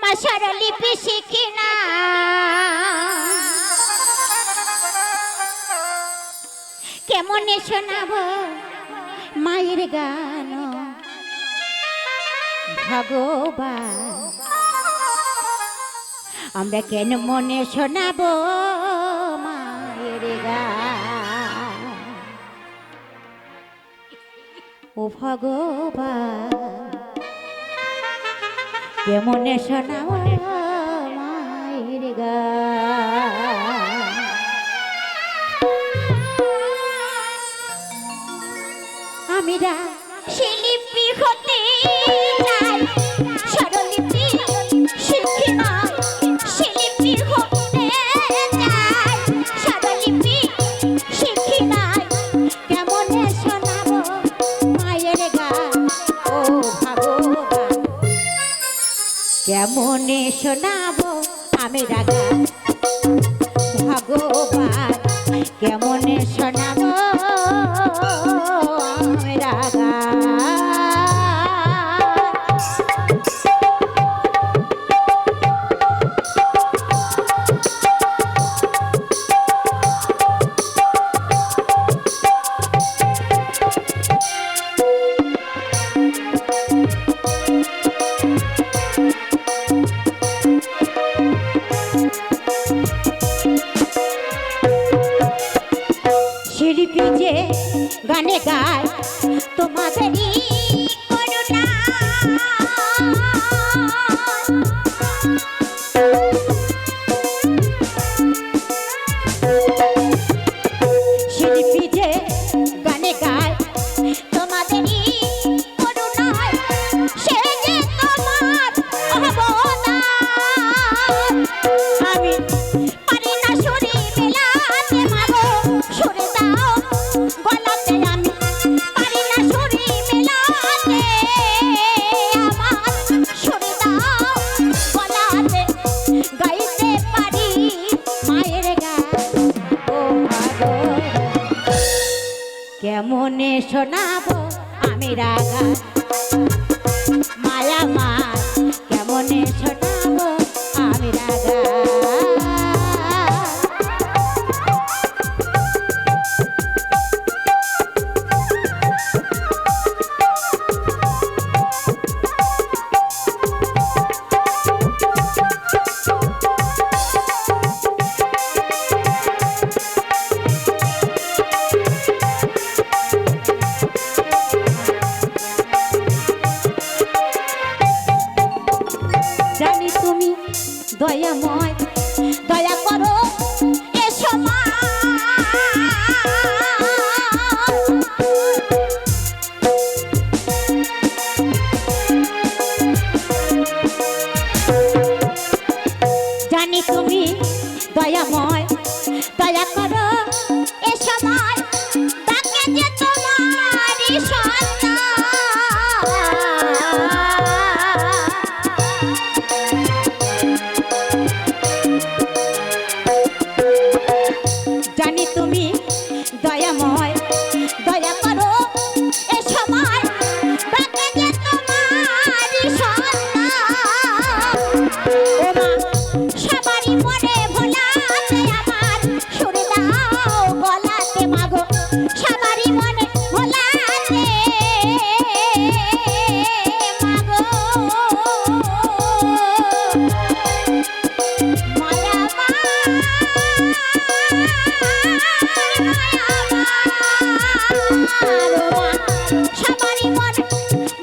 ওমা স্বরলিপি শিখি না কেমনে শোনাবো মায়ের গান ভগবান আমরা কেন মনে শোনাবো মায়ের গান ও ভগবান কেমনে শোনাবো মায়ের গান আমিরা শিল্পী হতে চাই স্বরলিপি শিখি না শিল্পী হতে চাই স্বরলিপি শিখি না কেমনে শোনাবো মায়ের গান ও ভগবান কেমনে শোনাবো আমিরা গান ভগবান কেমনে শোনাবো আমিরা গান শিল্পী যে গানে গায় তোমাদেরই করুণা শিল্পী যে গানে গায় তোমাদেরই করুণায় সে যে তোমার অবদান আমি পারি না সুরে মেলাতে মাগো সুরে দাও গলাতে আমি পারি না সুরে মেলাতে আমার সুরে দাও গলাতে গাইতে পারি মায়ের গান ও ভগবান কেমনে শোনাবো আমি রাগা মায়া মা কেমনে শোনাবো আমি রাগা জানি তুমি দয়াময় দয়া করো এ সময় জানি তুমি দয়াময় দয়া করো এ সময় তাকে যে তোমারই সন্তান জানি তুমি দয়াময় দয়া করো এ সময় তাকে যে তোমারই সন্তান ও মা সবারই মনে ভোলাতে আমার সুরে দাও গলাতে মাগো সবারই মনে ভোলাতে মাগো মায়া মা সবারই মন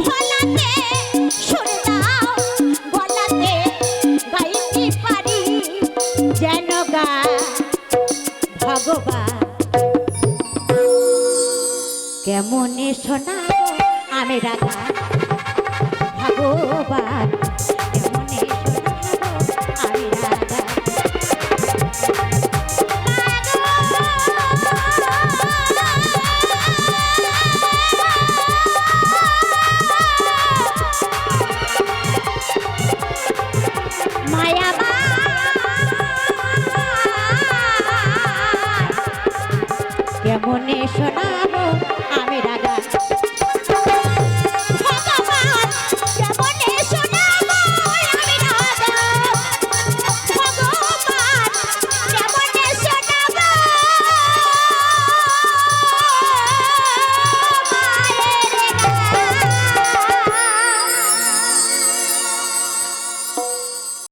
ভোলাতে সুরে দাও গলাতে গাইতে পারি যেন গান ভগবান কেমনে শোনাবো আমি রাগা ভগবান